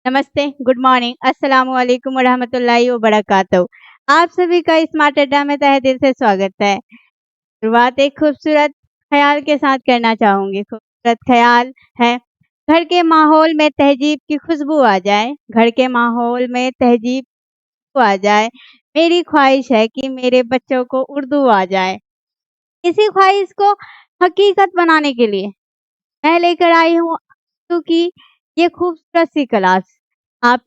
नमस्ते, good morning, अस्सलाम वालेकुम व रहमतुल्लाहि व बरकातहू। आप सभी का स्मार्ट अड्डा में तहे दिल से स्वागत है। शुरुआत एक खूबसूरत ख़्याल के साथ करना चाहूँगी। खूबसूरत ख़्याल है, घर के माहौल में तहज़ीब की खुशबू आ जाए, घर के माहौल में तहज़ीब आ जाए। मेरी ख़्वाहिश है कि मेरे बच्चों को उर्दू आ जाए। इसी ख़्वाहिश को हकीकत बनाने के लिए मैं लेकर आई हूँ उर्दू की ये खूबसूरत सी क्लास। आप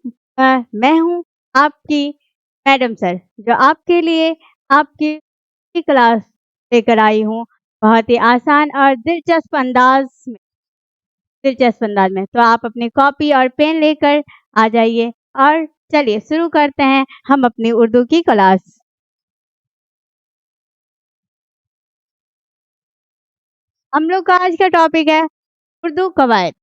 मैं हूँ आपकी मैडम सर, जो आपके लिए आपकी क्लास लेकर आई हूँ, बहुत ही आसान और दिलचस्प अंदाज में। तो आप अपनी कॉपी और पेन लेकर आ जाइए और चलिए शुरू करते हैं हम अपनी उर्दू की क्लास। हम लोग का आज का टॉपिक है उर्दू कवायद।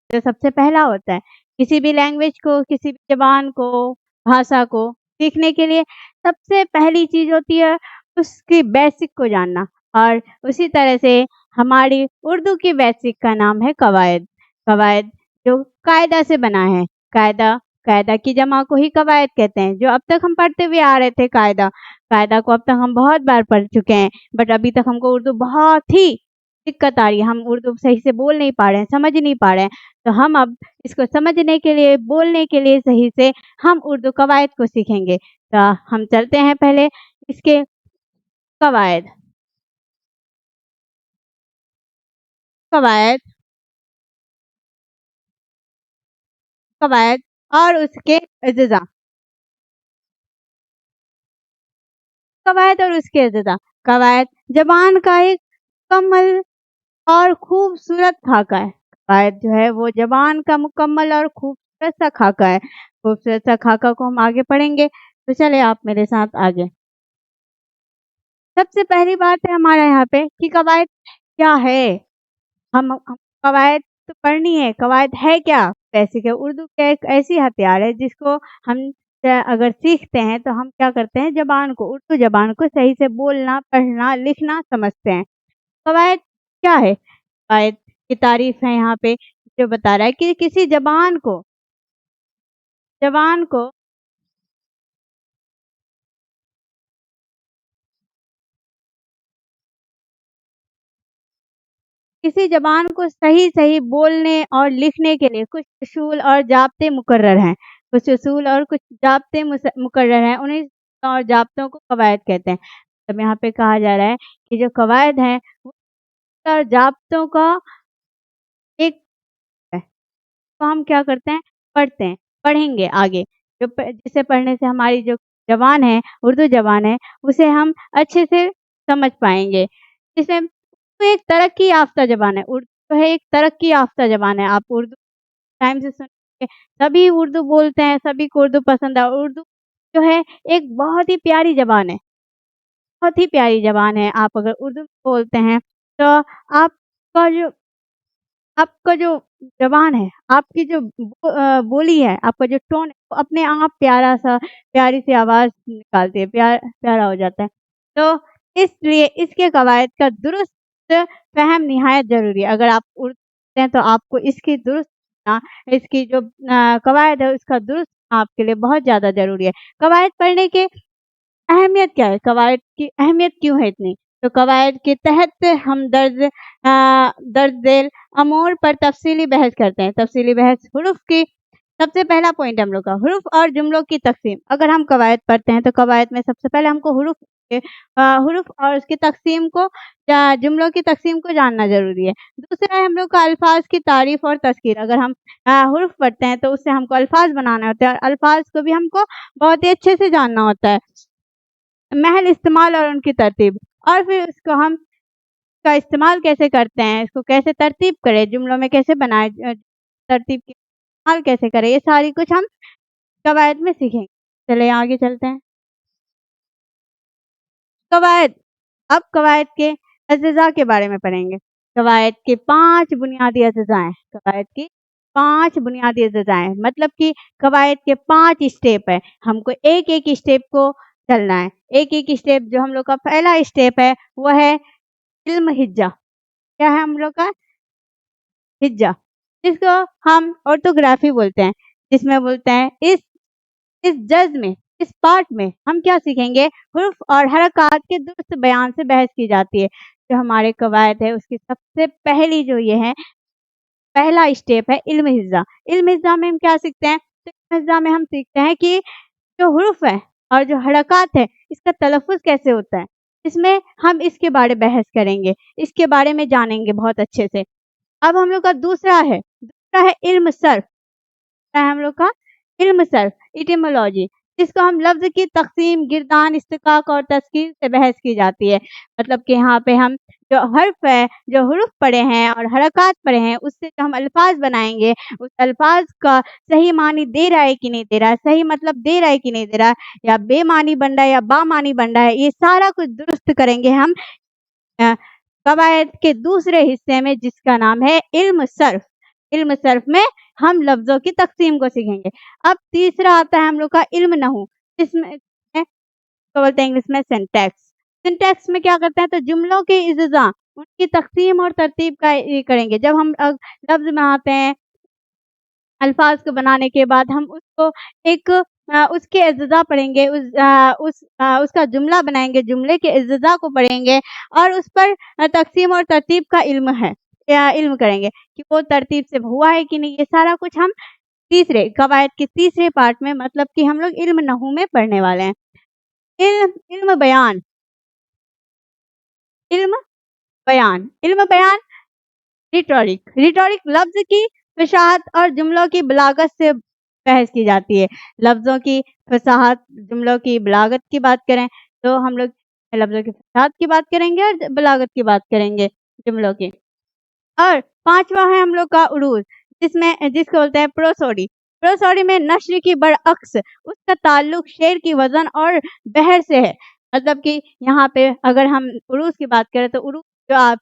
जो सबसे पहला होता है, किसी भी लैंग्वेज को, किसी भी ज़बान को, भाषा को सीखने के लिए सबसे पहली चीज़ होती है उसकी बेसिक को जानना, और उसी तरह से हमारी उर्दू की बेसिक का नाम है कवायद। कवायद जो कायदा से बना है। कायदा कायदा की जमा को ही कवायद कहते हैं। जो अब तक हम पढ़ते हुए आ रहे थे कायदा, कायदा को अब तक हम बहुत बार पढ़ चुके हैं, बट अभी तक हमको उर्दू बहुत ही दिक्कत आ रही है। हम उर्दू सही से बोल नहीं पा रहे हैं, समझ नहीं पा रहे हैं। तो हम अब इसको समझने के लिए, बोलने के लिए सही से हम उर्दू कवायद को सीखेंगे। तो हम चलते हैं पहले इसके कवायद। कवायद कवायद और उसके अज़्ज़ा। कवायद और उसके अज़्ज़ा। कवायद ज़बान का एक मुकम्मल और खूबसूरत खाका है। कवायद जो है वो ज़बान का मुकम्मल और खूबसूरत सा खाका है। खूबसूरत सा खाका को हम आगे पढ़ेंगे। तो चलिए आप मेरे साथ आगे। सबसे पहली बात है हमारा यहाँ पे कि कवायद क्या है? हम कवायद तो पढ़नी है, कवायद है क्या? बेसिक है। उर्दू का एक ऐसी हथियार है जिसको हम अगर सीखते हैं तो हम क्या करते हैं, ज़बान को, उर्दू ज़बान को सही से बोलना, पढ़ना, लिखना समझते हैं। कवायद क्या है? कवायद की तारीफ़ है यहाँ पे, जो बता रहा है कि किसी ज़बान को किसी ज़बान को सही-सही बोलने और लिखने के लिए कुछ उसूल और ज़ाब्ते मुकर्रर हैं। कुछ उसूल और कुछ ज़ाब्ते मुकर्रर हैं, उन्हीं और ज़ाब्तों को कवायद कहते हैं। अब यहाँ पे कहा जा रहा है कि जो कवायद हैं, वो और ज़ाब्तों का एक है। तो हम क्या करते हैं, पढ़ते हैं, पढ़ेंगे आगे। जिसे पढ़ने से हमारी जो ज़बान है, उर्दू ज़बान है, उसे हम अच्छे से समझ पाएँगे। जिसे तो एक तरक्की याफ़्ता ज़बान है। उर्दू जो है एक तरक्की याफ़्ता ज़बान है। आप उर्दू टाइम से सुनिए, सभी उर्दू बोलते हैं, सभी को उर्दू पसंद है। उर्दू जो है एक बहुत ही प्यारी ज़बान है, बहुत ही प्यारी ज़बान है। आप अगर उर्दू बोलते हैं तो आपका जो आपका जो ज़बान है, आपकी जो बोली है, आपका जो टोन है, वो अपने आप प्यारा-सा, प्यारी-सी आवाज़ निकालती है, प्यारा हो जाता है। तो इसलिए इसके कवायद का दुरुस्त फ़हम निहायत ज़रूरी है। अगर आप उर्दू सीखते हैं तो आपको इसकी इसकी जो कवायद है उसका दुरुस्त आपके लिए बहुत ज़्यादा ज़रूरी है। कवायद पढ़ने के अहमियत क्या है? कवायद की अहमियत क्यों है इतनी? तो कवायद के तहत हम दर्ज ज़ेल अमूर पर तफ़सीली बहस करते हैं। तफ़सीली बहस हुरूफ़ की सबसे पहला पॉइंट है हम लोग का, हुरूफ़ और जुमलों की तक़सीम। अगर हम कवायद पढ़ते हैं तो कवायद में सबसे पहले हमको हुरूफ़ और उसकी तक़सीम को जुमलों की तक़सीम को जानना ज़रूरी है। दूसरा है हम लोग का अल्फ़ाज़ की तारीफ़ और तज़कीर। अगर हम हुरूफ़ पढ़ते हैं तो उससे हमको अल्फ़ाज़ बनाने होते हैं और अल्फ़ाज़ को भी हमको बहुत ही अच्छे से जानना होता है। महल इस्तेमाल और उनकी तरतीब, और फिर उसको हम का इस्तेमाल कैसे करते हैं, इसको कैसे तरतीब करें, जुमलों में कैसे बनाएँ, तरतीब की इस्तेमाल कैसे करें, ये सारी कुछ हम कवायद में सीखेंगे। चलिए आगे चलते हैं। कवायद, अब कवायद के अज़्ज़ा के बारे में पढ़ेंगे। कवायद के 5 बुनियादी अज़्ज़ा हैं। कवायद की 5 बुनियादी अज़्ज़ा हैं, मतलब कि कवायद के 5 स्टेप हैं। हमको एक-एक स्टेप को चलना है। एक-एक स्टेप, जो हम लोग का पहला स्टेप है, वो है इल्म हिज्जा। क्या है हम लोग का? हिज्जा, जिसको हम ऑर्थोग्राफ़ी बोलते हैं। جس میں بولتے ہیں اس جز میں اس پارٹ میں ہم کیا سیکھیں گے؟ حروف اور حرکات کے درست بیان سے بحث کی جاتی ہے. جو ہمارے قواعد ہے اس کی سب سے پہلی جو یہ ہے پہلا اسٹیپ ہے علم حفظہ. علم حفظہ میں ہم کیا سیکھتے ہیں؟ تو علم حفظہ میں ہم سیکھتے ہیں کہ جو حروف ہے اور جو حرکات ہے اس کا تلفظ کیسے ہوتا ہے. اس میں ہم اس کے بارے بحث کریں گے, اس کے بارے میں جانیں گے بہت اچھے سے. اب ہم لوگ کا دوسرا ہے علم صرف. ہم لوگ کا علم صرف ایٹیمولوجی, جس کو ہم لفظ کی تقسیم, گردان, استقاق اور تشکیل سے بحث کی جاتی ہے. مطلب کہ یہاں پہ ہم جو حرف ہے, جو حروف پڑھے ہیں اور حرکات پڑھے ہیں, اس سے جو ہم الفاظ بنائیں گے, اس الفاظ کا صحیح معنی دے رہا ہے کہ نہیں دے رہا ہے, صحیح مطلب دے رہا ہے کہ نہیں دے رہا ہے, یا بے معنی بن رہا ہے یا با معنی بن رہا ہے, یہ سارا کچھ درست کریں گے ہم قواعد کے دوسرے حصے میں, جس کا نام ہے علم صرف. علم صرف میں ہم لفظوں کی تقسیم کو سیکھیں گے. اب تیسرا آتا ہے ہم لوگ کا علم نحو, جس میں بولتے ہیں انگلش میں سینٹیکس. سینٹیکس میں کیا کرتے ہیں؟ تو جملوں کے اجزاء, ان کی تقسیم اور ترتیب کا یہ کریں گے. جب ہم لفظ بناتے ہیں, الفاظ کو بنانے کے بعد ہم اس کو ایک اس کے اجزاء پڑھیں گے, اس کا جملہ بنائیں گے, جملے کے اجزاء کو پڑھیں گے اور اس پر تقسیم اور ترتیب کا علم کریں گے کہ وہ ترتیب سے ہوا ہے کہ نہیں. یہ سارا کچھ ہم تیسرے قواعد کے تیسرے پارٹ میں, مطلب کہ ہم لوگ علم نحو میں پڑھنے والے ہیں. علم بیان. علم بیان ریٹورک لفظ کی فصاحت اور جملوں کی بلاغت سے بحث کی جاتی ہے. لفظوں کی فصاحت, جملوں کی بلاغت کی بات کریں تو ہم لوگ لفظوں کی فصاحت کی بات کریں گے اور بلاغت کی بات کریں گے جملوں کی. اور پانچواں ہے ہم لوگ کا عروض, جس کو بولتے ہیں پروسوڈی. پروسوڈی میں نثر کی برعکس اس کا تعلق شعر کی وزن اور بحر سے ہے. مطلب کہ یہاں پہ اگر ہم عروض کی بات کریں تو عروض جو آپ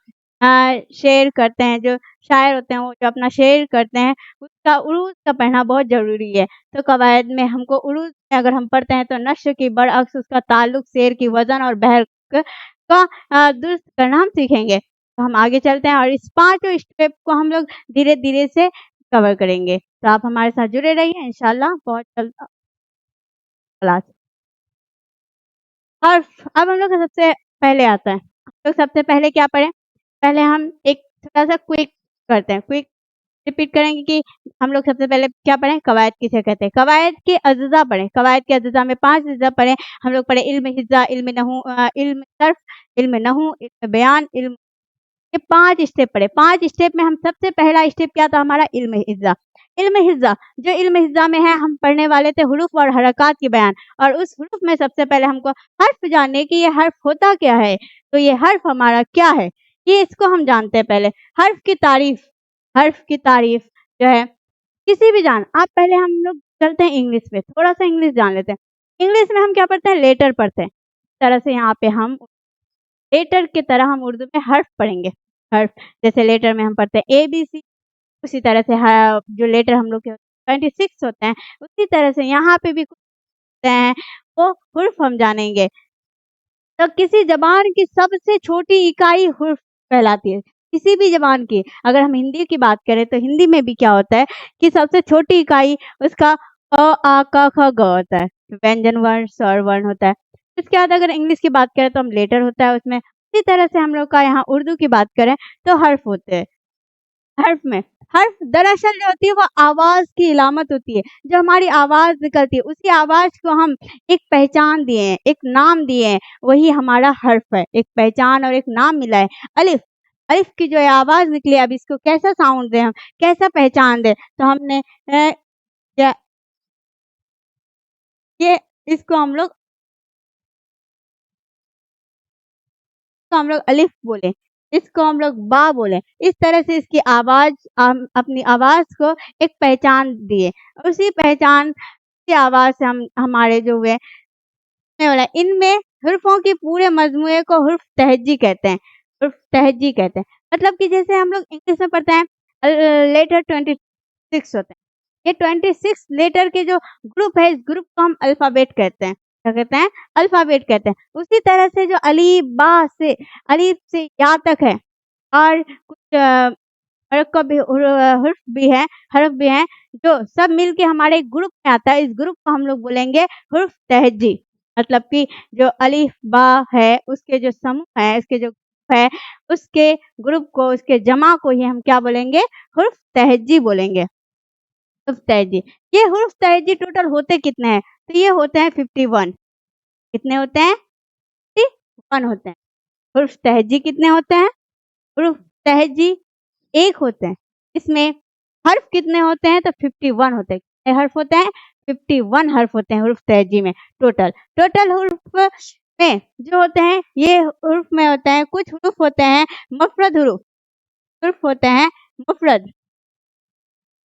شعر کرتے ہیں, جو شاعر ہوتے ہیں وہ جو اپنا شعر کرتے ہیں, اس کا عروض کا پڑھنا بہت ضروری ہے. تو قواعد میں ہم کو عروض میں اگر ہم پڑھتے ہیں تو نثر کی برعکس اس کا تعلق شعر کی وزن اور بحر کا درست کرنا ہم سیکھیں گے. تو ہم آگے چلتے ہیں اور اس پانچوں اسٹیپ کو ہم لوگ دھیرے دھیرے سے کور کریں گے. تو آپ ہمارے ساتھ جڑے رہیے انشاءاللہ. بہت جلد کلاس. اور اب ہم لوگ سب سے پہلے آتا ہے, ہم لوگ سب سے پہلے کیا پڑھیں؟ پہلے ہم ایک تھوڑا سا کوئک کرتے ہیں, کوئک ریپیٹ کریں گے کہ ہم لوگ سب سے پہلے کیا پڑھیں؟ قواعد کسے کہتے ہیں. قواعد کے اجزاء پڑھیں. قواعد کے اجزاء میں 5 اجزاء پڑھیں. ہم لوگ پڑھے علم حفظہ, علم نحو, علم صرف, علم نحو, علم بیان, علم. یہ 5 اسٹیپ پڑھے. 5 اسٹیپ میں ہم سب سے پہلا اسٹیپ کیا تھا ہمارا؟ علم حفظہ. علم حفظہ, جو علم حفظہ میں ہے ہم پڑھنے والے تھے حروف اور حرکات کے بیان. اور اس حروف میں سب سے پہلے ہم کو حرف جاننے کہ یہ حرف ہوتا کیا ہے. تو یہ حرف ہمارا کیا ہے, یہ اس کو ہم جانتے ہیں. پہلے حرف کی تعریف جو ہے کسی بھی آپ پہلے ہم لوگ چلتے ہیں انگلش میں, تھوڑا سا انگلش جان لیتے ہیں. انگلش میں ہم کیا پڑھتے ہیں؟ لیٹر پڑھتے ہیں. اس طرح سے یہاں پہ ہم لیٹر کی طرح ہم اردو میں حرف پڑھیں گے. حرف جیسے لیٹر میں ہم پڑھتے ہیں اے بی سی, اسی طرح سے جو لیٹر ہم لوگ کے 26 ہوتے ہیں, اسی طرح سے یہاں پہ بھی ہوتے ہیں, وہ حرف ہم جانیں گے. تو کسی زبان کی سب سے چھوٹی اکائی حرف کہلاتی ہے. کسی بھی زبان کی, اگر ہم ہندی کی بات کریں تو ہندی میں بھی کیا ہوتا ہے کہ سب سے چھوٹی اکائی اس کا آ کا کھا گا ہوتا ہے, وینجن ورن, سور ورن ہوتا ہے. اس کے بعد اگر انگلش کی بات کریں تو ہم لیٹر ہوتا ہے اس میں. اسی طرح سے ہم لوگ کا یہاں اردو کی بات کریں تو حرف ہوتے ہیں. حرف میں حرف دراصل جو ہوتی ہے وہ آواز کی علامت ہوتی ہے. جو ہماری آواز نکلتی ہے اسی آواز کو ہم ایک پہچان دیے ہیں, ایک نام دیے ہیں, وہی ہمارا حرف ہے. ایک پہچان اور ایک نام ملا ہے. الف, الف کی جو آواز نکلی, اب اس کو کیسا ساؤنڈ دیں, ہم کیسا پہچان دیں, تو ہم نے یہ اس کو ہم لوگ الف بولے, اس کو ہم لوگ با بولے. اس طرح سے اس کی آواز, اپنی آواز کو ایک پہچان دیے. اسی پہچان کی آواز سے ہمارے جو ہوئے ان میں حرفوں کی پورے مجموعے کو حرف تہجی کہتے ہیں. حرف تہجی کہتے ہیں. مطلب کہ جیسے ہم لوگ انگلش میں پڑھتے ہیں لیٹر 26 ہوتے ہیں. یہ 26 لیٹر کے جو گروپ ہے, اس گروپ کو ہم الفابیٹ کہتے ہیں. کیا کہتے ہیں؟ الفابیٹ کہتے ہیں. اسی طرح سے جو الف با سے الف سے یا تک ہے, اور کچھ मरक्कब भी हर्फ भी है, हर्फ भी हैं, जो सब मिल के हमारे एक ग्रुप में आता है। इस ग्रुप को हम लोग बोलेंगे हर्फ तहजी। मतलब कि जो अलिफ बा है उसके जो समूह है, उसके जो है, उसके ग्रुप को, उसके जमा को ही हम क्या बोलेंगे? हर्फ तहजी बोलेंगे। हर्फ तहजी। ये हर्फ तहजी टोटल होते कितने हैं? तो ये होते हैं 51। कितने होते हैं? 51 होते हैं। हर्फ तहजी कितने होते हैं? हर्फ तहजी एक होते हैं। इसमें हर्फ कितने होते हैं? तो 51 होते हैं। कितने हर्फ होते हैं? 51 हर्फ होते हैं हर्फ तहजी में टोटल। टोटल हर्फ में जो होते हैं, ये हर्फ में होते हैं, कुछ हर्फ होते हैं मुफरद हर्फ, हर्फ होते हैं मुफरद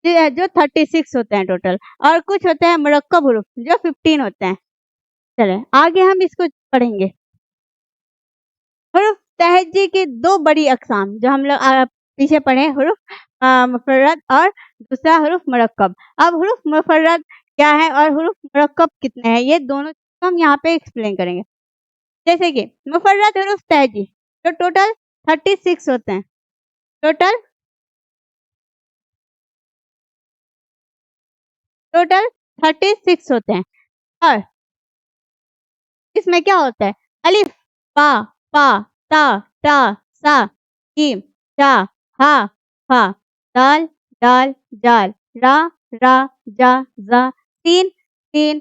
जो 36 होते हैं टोटल, और कुछ होते हैं मुरक्कब हर्फ जो 15 होते हैं। चले आगे हम इसको पढ़ेंगे। हर्फ तहजी की दो बड़ी अक़साम जो हम लोग पीछे पढ़े, हर्फ मुफर्रद और दूसरा हर्फ मुरक्कब। अब हर्फ मुफर्रद क्या है और हर्फ मुरक्कब कितने हैं, ये दोनों हम यहाँ पे एक्सप्लेन करेंगे। जैसे कि मुफर्रद हर्फ तहजी तो टोटल 36 होते हैं। टोटल 36 होते हैं। और इसमें क्या होता है? अलिफ, बा, पा, ता, टा, सा, जीम, जा, हा, फा, दाल, दाल, जाल, रा, रा, जा, जा, सीन, सीन,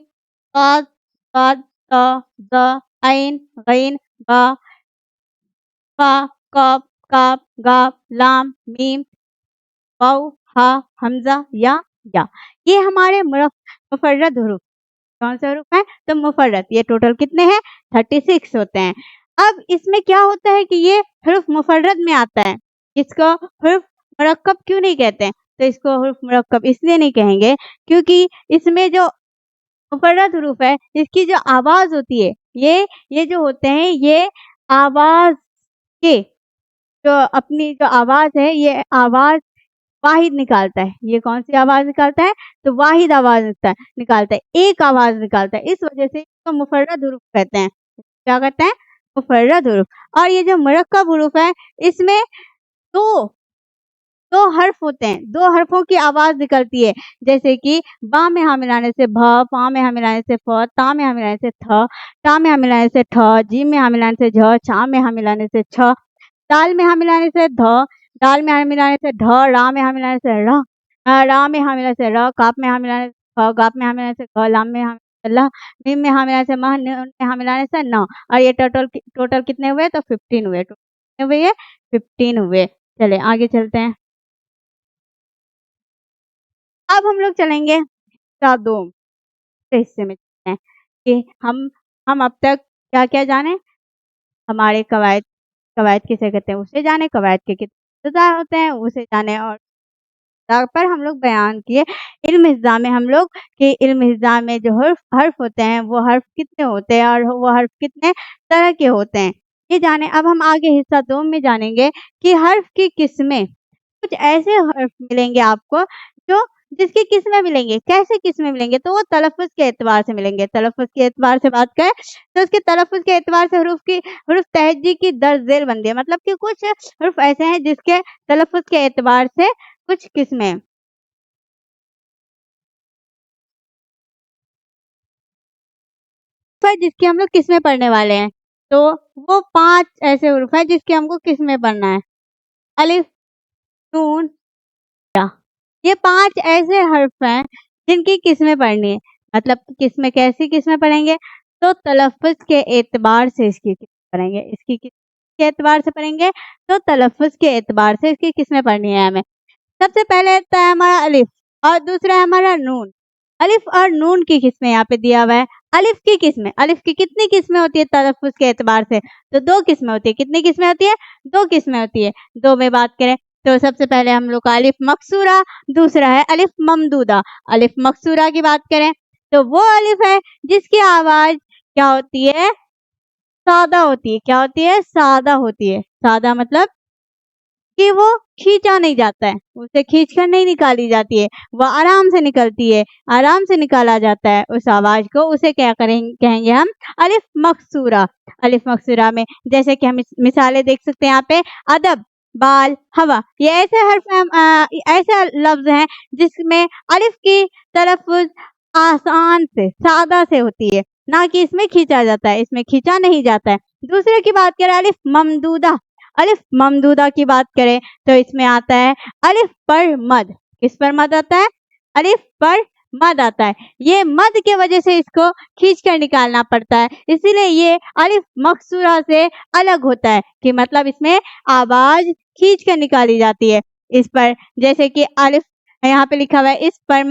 साद, साद, ता, दा, ऐन, गैन, बा, फा, काफ, काफ, गाफ, लाम, मीम, वाव, हा, हमजा, या। ये हमारे मुफर्रद हुरूफ। कौन से हुरूफ हैं? तो मुफर्रद। ये टोटल कितने हैं? 36 होते हैं। अब इसमें क्या होता है कि ये हुरूफ मुफर्रद में आता है। इसको हुरूफ मुरक्कब क्यों नहीं कहते हैं? तो इसको हुरूफ मुरक्कब इसलिए नहीं कहेंगे क्योंकि इसमें जो मुफर्रद हुरूफ है, इसकी जो आवाज होती है, ये जो होते हैं, ये आवाज के जो अपनी जो आवाज है, ये आवाज वाहिद निकालता है। ये कौन सी आवाज निकालता है? तो वाहिद आवाज निकालता है, एक आवाज निकालता है। इस वजह से इसको मुफर्रद हुरूफ कहते हैं। क्या कहते हैं? मुफर्रद हुरूफ। और ये जो मुरक्कब हुरूफ है, इसमें दो दो हर्फ होते हैं, दो हर्फों की आवाज निकलती है। जैसे कि बा में हा मिलाने से भ, फा में हा मिलाने से फ, ता में हा मिलाने से थ, टा में हा मिलाने से ठ, जीम में हा मिलाने से झ, छा में हा मिलाने से छ, दाल में हा मिलाने से ध, दाल में हा मिलाने से ढ, रा में हा मिलाने से र, रा में हा मिलाने से र, काफ में हा मिलाने से ख, गाफ में हा मिलाने से ग, लाम में हा मिलाने से ल, मीम में हा मिलाने से मह, नून में हा मिलाने से न। और ये टोटल कितने हुए? तो 15 हुए। कितने हुए? ये 15 हुए। चले आगे चलते हैं। अब हम लोग चलेंगे हिस्सा 2 के हिस्से में चलते हैं कि हम अब तक क्या-क्या जाने? हमारे कवायद किसे कहते हैं उसे जाने, कवायद के कितने जुज़ा होते हैं उसे जाने, और पर हम लोग बयान किए इल्म हिज़्ज़ा में हम लोग कि इल्म हिज़्ज़ा में जो हर्फ होते हैं, वो हर्फ कितने होते हैं और वो हर्फ कितने तरह के होते हैं, ये जाने। अब हम आगे हिस्सा 2 में जानेंगे कि हर्फ की किस्में। कुछ ऐसे हर्फ मिलेंगे आपको जो जिसकी किस्में मिलेंगे। कैसे किस्में मिलेंगे? तो वो तलफ़्फ़ुज़ के एतबार से मिलेंगे। तलफ़्फ़ुज़ के एतबार से बात करें तो उसके तलफ़्फ़ुज़ के एतबार से हुरूफ तहज्जी की दर्ज ज़ेल बनती है। मतलब कि कुछ हर्फ ऐसे हैं जिसके तलफ़्फ़ुज़ के एतबार से कुछ किस्में जिसकी हम लोग किस्में पढ़ने वाले हैं। तो वो 5 ऐसे हुरूफ हैं जिसकी हमको किस्में पढ़ना है। अलिफ, नून, या। ये 5 ऐसे हर्फ हैं जिनकी किस्में पढ़नी है। मतलब किस्में कैसी किस्में पढ़ेंगे? तो तलफ़्फ़ुज़ के एतबार से इसकी किस्में पढ़ेंगे। इसकी के एतबार से पढ़ेंगे तो तलफ़्फ़ुज़ के एतबार से इसकी किस्में पढ़नी है हमें। सबसे पहले आता है हमारा अलिफ और दूसरा है हमारा नून। अलिफ और नून की किस्में यहाँ पे दिया हुआ है। अलिफ की किस्में, अलिफ की कितनी किस्में होती है तलफ़्फ़ुज़ के एतबार से? तो 2 किस्में होती है। कितनी किस्में होती है? 2 किस्में होती है। 2 में बात करें तो सबसे पहले हम लोग का अलिफ मकसूरा, दूसरा है अलिफ ममदूदा। अलिफ मकसूरा की बात करें तो वो अलिफ है जिसकी आवाज़ क्या होती है? सादा होती है। क्या होती है? सादा होती है। सादा मतलब कि वो खींचा नहीं जाता है, उसे खींचकर नहीं निकाली जाती है, वो आराम से निकलती है, आराम से निकाला जाता है उस आवाज़ को, उसे क्या कहेंगे हम? अलिफ मकसूरा। अलिफ मकसूरा में जैसे कि हम मिसालें देख सकते हैं यहाँ पे अदब, बाल, हवा। ये ऐसे हर्फ हैं, ऐसे लफ्ज हैं जिसमें अलिफ की तलफ़्फ़ुज़ आसान से, सादा से होती है, ना कि इसमें खींचा जाता है, इसमें खींचा नहीं जाता है। दूसरे की बात करें अलिफ ममदूदा की बात करें तो इसमें आता है अलिफ पर मद। किस पर मद आता है? अलिफ पर मद आता है। ये मद के वजह से इसको खींच कर निकालना पड़ता है, इसीलिए ये अलिफ मकसूरा से अलग होता है कि मतलब इसमें आवाज खींच कर निकाली जाती है। इस पर जैसे कि अलिफ यहाँ पे लिखा हुआ है, इस पर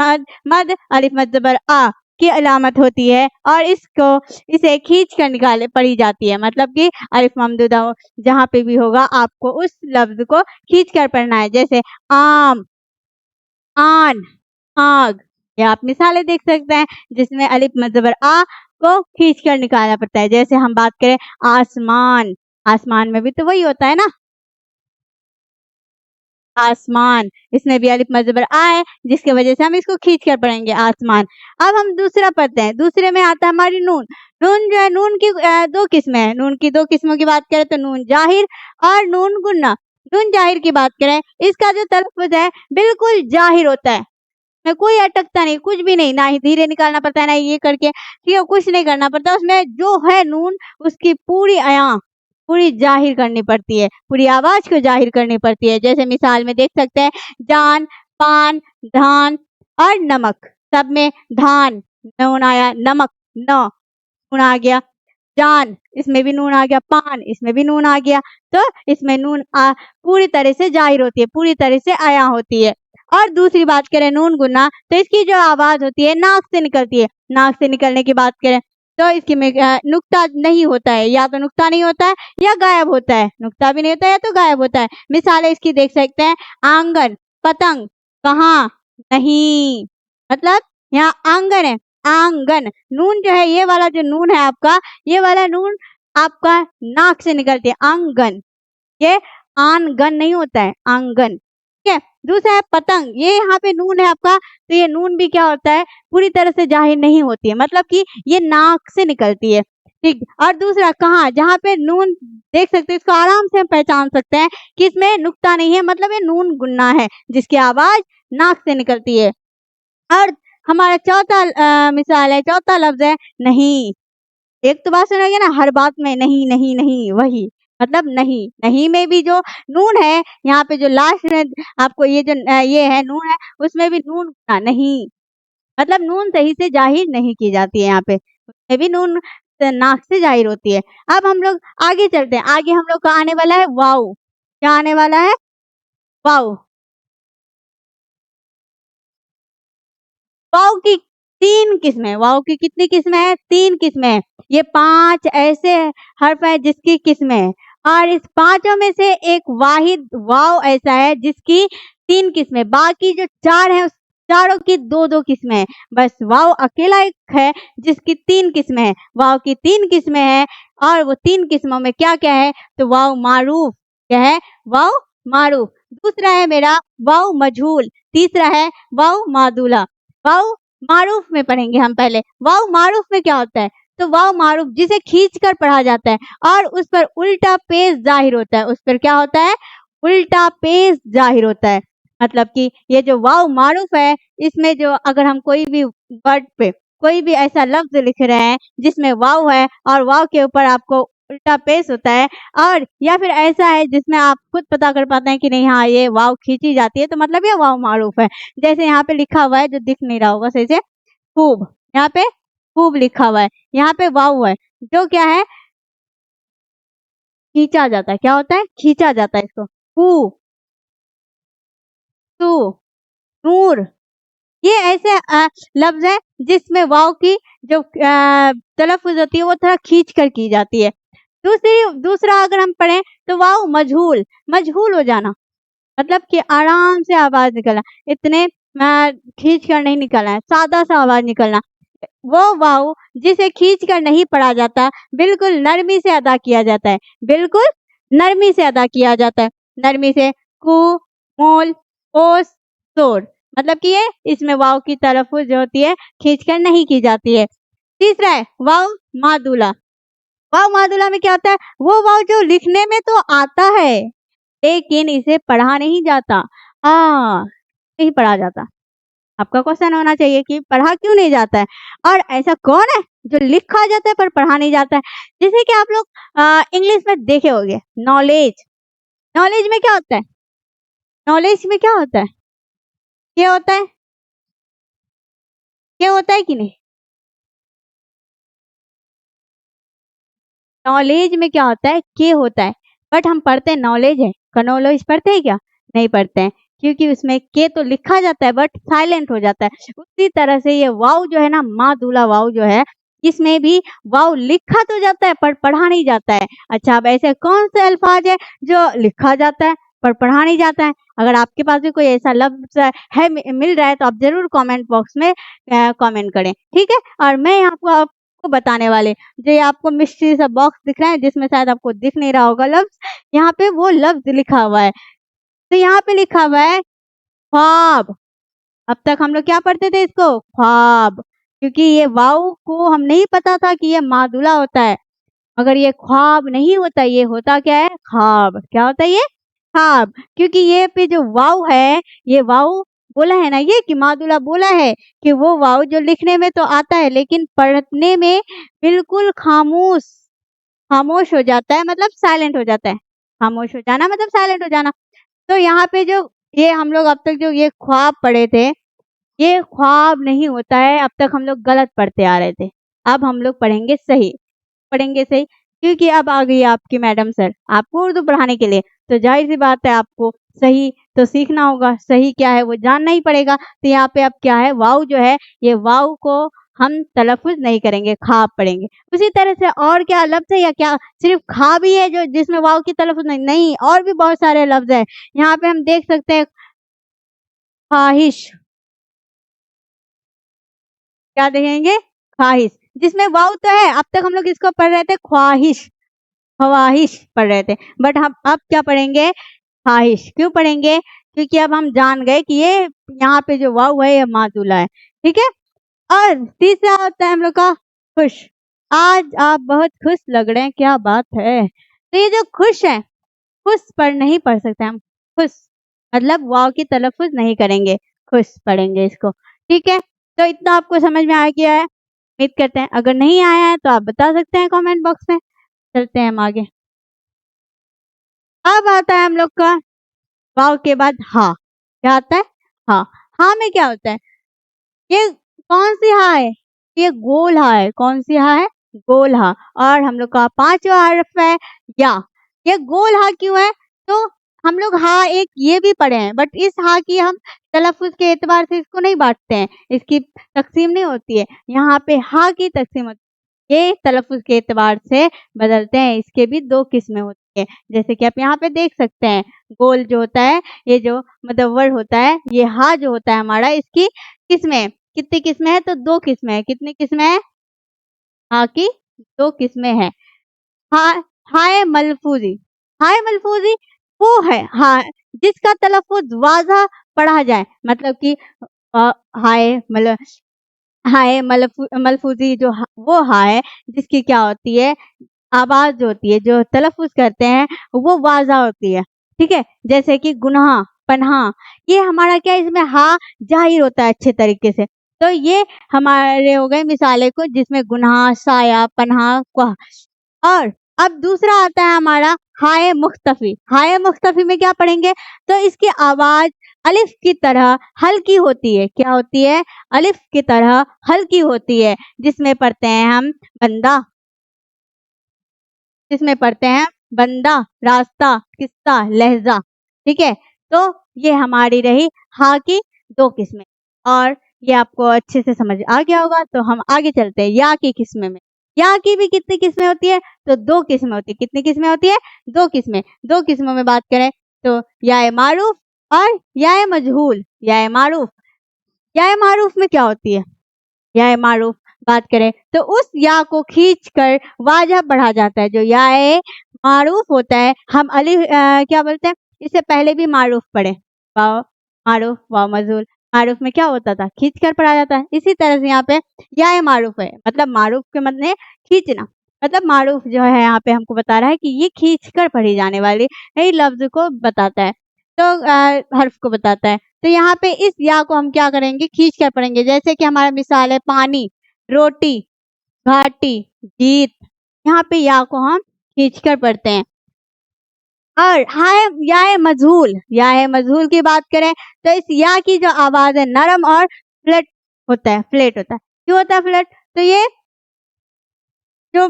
मद अलिफ मद ज़बर आ की अलामत होती है और इसे खींच कर निकाले पड़ी जाती है। मतलब कि अलिफ ममदूदा जहाँ पे भी होगा आपको उस लफ्ज को खींच कर पढ़ना है। जैसे आम, आन, आग, ये आप मिसालें देख सकते हैं जिसमें अलिफ मद ज़बर आ को खींच कर निकालना पड़ता है। जैसे हम बात करें आसमान, आसमान में भी तो वही होता है ना, आसमान, इसमें भी अलिफ मद ज़बर आ है जिसकी वजह से हम इसको खींच कर पढ़ेंगे आसमान। अब हम दूसरा पढ़ते हैं, दूसरे में आता है हमारी नून। नून जो है, नून की दो किस्में हैं। नून की दो किस्मों की बात करें तो नून जाहिर और नून गुन्ना। नून जाहिर की बात करें, इसका जो तलफ़्फ़ुज़ है बिल्कुल जाहिर होता है, में कोई अटकता नहीं, कुछ भी नहीं, ना ही धीरे निकालना पड़ता है, ना ये करके ठीक है, कुछ नहीं करना पड़ता। उसमें जो है नून उसकी पूरी अयां पूरी जाहिर करनी पड़ती है, पूरी आवाज को जाहिर करनी पड़ती है। जैसे मिसाल में देख सकते हैं जान, पान, धान और नमक। सब में धान नून आया, नमक नून आ गया, जान इसमें भी नून आ गया, पान इसमें भी नून आ गया, तो इसमें नून पूरी तरह से जाहिर होती है, पूरी तरह से आया होती है। और दूसरी बात करें नून गुन्ना, तो इसकी जो आवाज होती है नाक से निकलती है। नाक से निकलने की बात करें तो इसकी में नुक्ता नहीं होता है, या तो नुक्ता नहीं होता है या गायब होता है, नुक्ता भी नहीं होता है या तो गायब होता है। मिसालें इसकी देख सकते हैं, आंगन, पतंग, कहाँ, नहीं, मतलब यहाँ आंगन है, आंगन। नून जो है, ये वाला जो नून है आपका, ये वाला नून आपका नाक से निकलती है, आंगन। ये आंगन नहीं होता है, आंगन, ठीक है। दूसरा है पतंग, ये यहाँ पे नून है आपका, तो ये नून भी क्या होता है, पूरी तरह से जाहिर नहीं होती है, मतलब कि ये नाक से निकलती है, ठीक। और दूसरा कहाँ, जहाँ पे नून देख सकते हैं, इसको आराम से हम पहचान सकते हैं कि इसमें नुक्ता नहीं है, मतलब ये नून गुन्ना है जिसकी आवाज नाक से निकलती है। और हमारा चौथा मिसाल है, चौथा लफ्ज है नहीं। एक तो बात सुनोगे ना, हर बात में नहीं नहीं नहीं, वही मतलब नहीं। नहीं में भी जो नून है, यहाँ पे जो लास्ट में आपको ये जो ये है नून है, उसमें भी नून नहीं, मतलब नून सही से जाहिर नहीं की जाती है। यहाँ पे उसमें भी नून नाक से जाहिर होती है। अब हम लोग आगे चलते हैं, आगे हम लोग का आने वाला है वाव। क्या आने वाला है? वाव। वाव की 3 किस्में, वाव की कितनी किस्में हैं? 3 किस्में हैं। ये 5 ऐसे हर्फ हैं जिसकी किस्में हैं, और इस पांचों में से एक वाहिद वाव ऐसा है जिसकी 3 किस्में, बाकी जो 4 हैं उस चारों की 2-2 किस्में हैं। बस वाव अकेला एक है जिसकी 3 किस्में हैं। वाव की 3 किस्में हैं, और वो 3 किस्मों में क्या-क्या है? तो वाव मारूफ, क्या है? वाव मारूफ। दूसरा है मेरा वाव मजहूल, तीसरा है वाव मादूला। वाव मारूफ में पढ़ेंगे हम पहले। वाव मारूफ में क्या होता है? तो वाव मारूफ जिसे खींच कर पढ़ा जाता है और उस पर उल्टा पेश जाहिर होता है। उस पर क्या होता है? उल्टा पेश जाहिर होता है। मतलब कि ये जो वाव मारूफ है, इसमें जो अगर हम कोई भी वर्ड पे कोई भी ऐसा लफ्ज लिख रहे हैं जिसमें वाव है और वाव के ऊपर आपको उल्टा पेश होता है, और या फिर ऐसा है जिसमें आप खुद पता कर पाते हैं कि नहीं हाँ ये वाव खींची जाती है, तो मतलब ये वाव मारूफ है। जैसे यहाँ पे लिखा हुआ है, जो दिख नहीं रहा होगा सही से, खूब, यहाँ पे खूब लिखा हुआ है, यहाँ पे वाव है, जो क्या है? खींचा जाता है। क्या होता है? खींचा जाता है इसको। खूब, तू, नूर, ये ऐसे लफ्ज है जिसमें वाव की जो तलफ़्फ़ुज़ होती है वो थोड़ा खींच कर की जाती है। दूसरा अगर हम पढ़ें तो वाव मजहूल, मजहूल हो जाना, मतलब कि आराम से आवाज निकलना, इतने खींच कर नहीं निकलना है, सादा सा आवाज निकलना। वो वाव जिसे खींच कर नहीं पढ़ा जाता, बिल्कुल नरमी से अदा किया जाता है, बिल्कुल नरमी से अदा किया जाता है। नरमी से कू, मोल, ओस, सोर, मतलब कि ये इसमें वाव की तलफ़्फ़ुज़ जो होती है खींच कर नहीं की जाती है। तीसरा है वाव मादूला। वाव मादूला में क्या होता है? वो वाव जो लिखने में तो आता है, लेकिन इसे पढ़ा नहीं जाता। नहीं पढ़ा जाता। आपका क्वेश्चन होना चाहिए कि पढ़ा क्यों नहीं जाता है, और ऐसा कौन है जो लिखा जाता है पर पढ़ा नहीं जाता है। जैसे कि आप लोग इंग्लिश में देखे होंगे नॉलेज। नॉलेज में क्या होता है? नॉलेज में क्या होता है? क्या होता है? क्या होता है कि नहीं? नॉलेज में क्या होता है? के होता है। बट हम पढ़ते हैं नॉलेज है, कनोलेज पढ़ते हैं क्या? नहीं पढ़ते हैं, क्योंकि उसमें के तो लिखा जाता है बट साइलेंट हो जाता है। उसी तरह से ये वाव जो है ना, माँ दूल्हा वाव जो है, इसमें भी वाव लिखा तो जाता है पर पढ़ा नहीं जाता है। अच्छा, अब ऐसे कौन से अल्फाज है जो लिखा जाता है पर पढ़ा नहीं जाता है? अगर आपके पास भी कोई ऐसा लफ्ज है मिल रहा है तो आप जरूर कमेंट बॉक्स में कमेंट करें, ठीक है। और मैं यहाँ को आपको बताने वाले, जो ये आपको मिस्ट्री सा बॉक्स दिख रहा है जिसमें शायद आपको दिख नहीं रहा होगा लफ्ज, यहाँ पे वो लफ्ज लिखा हुआ है। तो यहाँ पे लिखा हुआ है ख्वाब। अब तक हम लोग क्या पढ़ते थे इसको? ख्वाब, क्योंकि ये वाव को हम नहीं पता था कि ये मादुला होता है। मगर ये ख्वाब नहीं होता, ये होता क्या है? ख्वाब। क्या होता है ये? ख्वाब। क्योंकि ये पे जो वाव है, ये वाव बोला है ना ये कि मादुला बोला है कि वो वाव जो लिखने में तो आता है लेकिन पढ़ने में बिल्कुल खामोश हो जाता है, मतलब साइलेंट हो जाता है। खामोश हो जाना मतलब साइलेंट हो जाना। तो यहाँ पे जो ये हम लोग अब तक जो ये ख्वाब पढ़े थे, ये ख्वाब नहीं होता है। अब तक हम लोग गलत पढ़ते आ रहे थे, अब हम लोग पढ़ेंगे सही। पढ़ेंगे सही, क्योंकि अब आ गई आपकी मैडम सर आपको उर्दू पढ़ाने के लिए, तो जाहिर सी बात है आपको सही तो सीखना होगा। सही क्या है वो जानना ही पड़ेगा। तो यहाँ पे अब क्या है, वाव जो है, ये वाव को हम तलफ़ुज़ नहीं करेंगे, ख़ाब पढ़ेंगे। उसी तरह से और क्या लफ्ज़ है, या क्या सिर्फ़ ख़ाब ही है जो जिसमें वाव की तलफ़ुज़ नहीं, और भी बहुत सारे लफ्ज़ हैं। यहाँ पे हम देख सकते हैं ख़्वाहिश। क्या देखेंगे? ख़्वाहिश, जिसमें वाव तो है। अब तक हम लोग इसको पढ़ रहे थे ख्वाहिश, ख़वाहिश पढ़ रहे थे, बट हम अब क्या पढ़ेंगे? ख़्वाहिश। क्यों पढ़ेंगे? क्योंकि अब हम जान गए कि ये यहाँ पे जो वाव है ये माज़ूला है, ठीक है। और तीसरा होता है हम लोग का खुश। आज आप बहुत खुश लग रहे हैं, क्या बात है। तो ये जो खुश है, खुश नहीं पढ़ सकते हम। खुश मतलब वाव की तलफ़ुज़ नहीं करेंगे, खुश पढ़ेंगे इसको, ठीक है। तो इतना आपको समझ में आ गया है, उम्मीद करते हैं। अगर नहीं आया है तो आप बता सकते हैं कमेंट बॉक्स में। चलते हैं हम आगे। अब आता है हम लोग का वाव के बाद हा। क्या आता है? हा। हा में क्या होता है? ये कौन सी हा है? ये गोल हा है। कौन सी हा है? गोल हा। और हम लोग का पांचवा हर्फ है या। ये गोल हा क्यों है? तो हम लोग हा एक ये भी पढ़े हैं, बट इस हा की हम तलफ़ुज़ के एतबार से इसको नहीं बांटते हैं, इसकी तक़सीम नहीं होती है। यहाँ पे हा की तक़सीम होती है, ये तलफ़ुज़ के एतबार से बदलते हैं। इसके भी 2 किस्में होती हैं, जैसे कि आप यहाँ पे देख सकते हैं। गोल जो होता है, ये जो मुदव्वर होता है, ये हा जो होता है हमारा, इसकी किस्में कितनी किस्में हैं? तो 2 किस्में हैं। कितनी किस्में हैं? हा की 2 किस्में हैं। हा हाय मलफूज़ी। हाय मलफूज़ी वो है हा जिसका तलफ़ुज़ वाज़ह पढ़ा जाए, मतलब कि अ, हाय मतलब हाय मलफूज़ी जो वो हा है जिसकी क्या होती है, आवाज़ जो होती है, जो तलफ़ुज़ करते हैं वो वाज़ह होती है, ठीक है। जैसे कि गुनाह, पनाह, ये हमारा क्या है, इसमें हा ज़ाहिर होता है अच्छे तरीके से। तो ये हमारे हो गए मिसालें कुछ, जिसमें गुनाह, साया, पनाह, क्वाह। और अब दूसरा आता है हमारा हाय मुख्तफ़ी। हाय मुख्तफ़ी में क्या पढ़ेंगे? तो इसकी आवाज़ अलिफ की तरह हल्की होती है। क्या होती है? अलिफ की तरह हल्की होती है, जिसमें पढ़ते हैं हम बंदा, जिसमें पढ़ते हैं बंदा, रास्ता, किस्सा, लहज़ा, ठीक है। तो ये हमारी रही हा की 2 किस्में, और ये आपको अच्छे से समझ आ गया होगा। तो हम आगे चलते हैं या की किस्में में। या की भी कितनी किस्में होती है? तो 2 किस्में होती है। कितनी किस्में होती है? 2 किस्में। 2 किस्मों में बात करें तो याए मारूफ और याए मजहूल। याए मारूफ, याए मारूफ में क्या होती है? याए मारूफ बात करें तो उस या को खींचकर वाजह पढ़ा जाता है। जो याए मारूफ होता है, हम क्या बोलते हैं, इससे पहले भी मारूफ पढ़े, वाव मारूफ, वाव मजहूल। मारूफ में क्या होता था? खींच कर पढ़ा जाता है। इसी तरह से यहाँ पे याए मारूफ है, मतलब मारूफ के मतलब खींचना। मतलब मारूफ जो है यहाँ पे हमको बता रहा है कि ये खींच कर पढ़ी जाने वाली यही लफ्ज को बताता है, तो हर्फ को बताता है। तो यहाँ पे इस या को हम क्या करेंगे, खींच कर पढ़ेंगे। जैसे कि हमारा मिसाल है पानी, रोटी, घाटी, जीत, यहाँ पे या को हम खींच कर पढ़ते हैं। और या मजहूल की बात करें तो इस या की जो आवाज है नरम और फ्लैट होता है, क्यों होता है फ्लैट? तो ये जो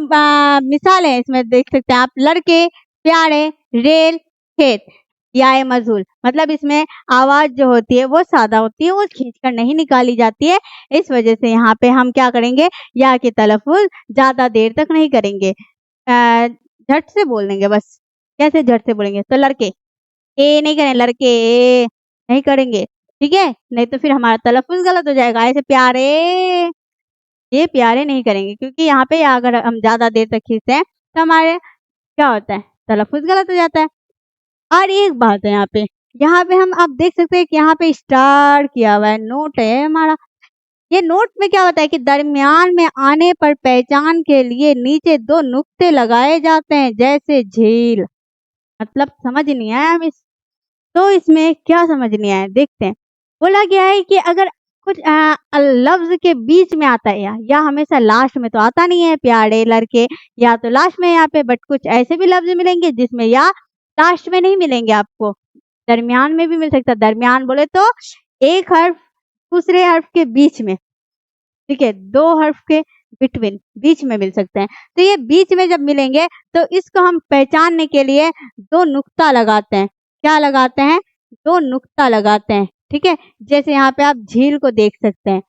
मिसाल है इसमें देख सकते हैं आप, लड़के, प्यारे, रेल, खेत, या मजहूल, मतलब इसमें आवाज जो होती है वो सादा होती है, वो खींचकर नहीं निकाली जाती है। इस वजह से यहाँ पे हम क्या करेंगे, या की तलफ़ुज़ ज्यादा देर तक नहीं करेंगे, झट से बोल देंगे बस। कैसे झट से बोलेंगे? तो लड़के, ए नहीं करें, लड़के ए नहीं करेंगे, ठीक है? नहीं तो फिर हमारा तलफ़ुज़ गलत हो जाएगा। ऐसे प्यारे, ये प्यारे नहीं करेंगे, क्योंकि यहाँ पे अगर हम ज़्यादा देर तक खींचते हैं तो हमारे क्या होता है, तलफ़ुज़ गलत हो जाता है। और एक बात है यहाँ पे हम आप देख सकते हैं कि यहाँ पे स्टार किया हुआ है, नोट है हमारा। ये नोट में क्या होता है कि दरमियान में आने पर पहचान के लिए नीचे 2 नुक्ते लगाए जाते हैं, जैसे झील। मतलब समझ नहीं आया तो इसमें क्या समझ नहीं आया, देखते हैं। बोला गया है कि अगर कुछ लफ्ज के बीच में आता है या हमेशा लास्ट में तो आता नहीं है, प्यारे, लड़के, या तो लास्ट में यहाँ पे, बट कुछ ऐसे भी लफ्ज मिलेंगे जिसमें या लास्ट में नहीं मिलेंगे आपको, दरमियान में भी मिल सकता है। दरमियान बोले तो एक हर्फ दूसरे हर्फ के बीच में, ठीक है, 2 हर्फ के बिटवीन, बीच में मिल सकते हैं। तो ये बीच में जब मिलेंगे तो इसको हम पहचानने के लिए 2 नुक्ता लगाते हैं। क्या लगाते हैं? 2 नुक्ता लगाते हैं, ठीक है। जैसे यहाँ पे आप झील को देख सकते हैं,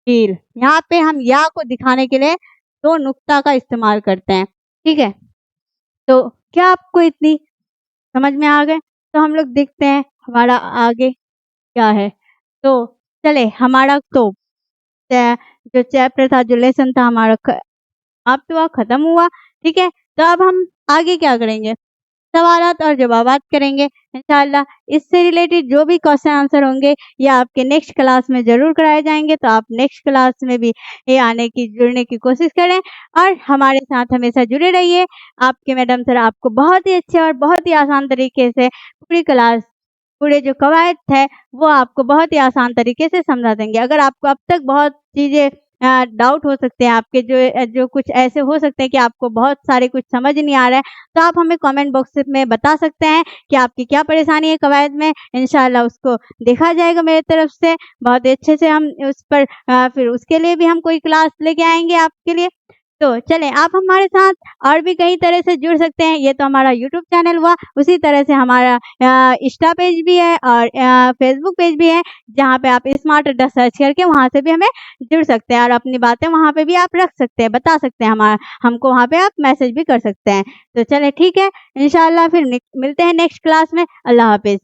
झील, यहाँ पे हम या को दिखाने के लिए 2 नुक्ता का इस्तेमाल करते हैं, ठीक है। तो क्या आपको इतनी समझ में आ गए? तो हम लोग देखते हैं हमारा आगे क्या है। तो चले, हमारा तो जो चैप्टर था, जो लेसन था हमारा अब तो खत्म हुआ, ठीक है। तो अब हम आगे क्या करेंगे, सवालात और जवाबात करेंगे इंशाल्लाह। इससे रिलेटेड जो भी क्वेश्चन आंसर होंगे ये आपके नेक्स्ट क्लास में जरूर कराए जाएंगे, तो आप नेक्स्ट क्लास में भी ये जुड़ने की कोशिश करें और हमारे साथ हमेशा जुड़े रहिए। आपके मैडम सर आपको बहुत ही अच्छे और बहुत ही आसान तरीके से पूरी क्लास, पूरे जो कवायद है वो आपको बहुत ही आसान तरीके से समझा देंगे। अगर आपको अब तक बहुत चीज़ें डाउट हो सकते हैं आपके, जो कुछ ऐसे हो सकते हैं कि आपको बहुत सारे कुछ समझ नहीं आ रहा है, तो आप हमें कमेंट बॉक्स में बता सकते हैं कि आपकी क्या परेशानी है कवायद में। इंशाल्लाह उसको देखा जाएगा मेरी तरफ से, बहुत अच्छे से हम उस पर फिर उसके लिए भी हम कोई क्लास लेके आएंगे आपके लिए। तो चलें, आप हमारे साथ और भी कई तरह से जुड़ सकते हैं। ये तो हमारा यूट्यूब चैनल हुआ, उसी तरह से हमारा इंस्टा पेज भी है और फेसबुक पेज भी है, जहाँ पे आप स्मार्ट अड्डा सर्च करके वहाँ से भी हमें जुड़ सकते हैं और अपनी बातें वहाँ पे भी आप रख सकते हैं, बता सकते हैं, हमको वहाँ पे आप मैसेज भी कर सकते हैं। तो चलें ठीक है, इंशाल्लाह फिर मिलते हैं नेक्स्ट क्लास में। अल्लाह हाफिज़।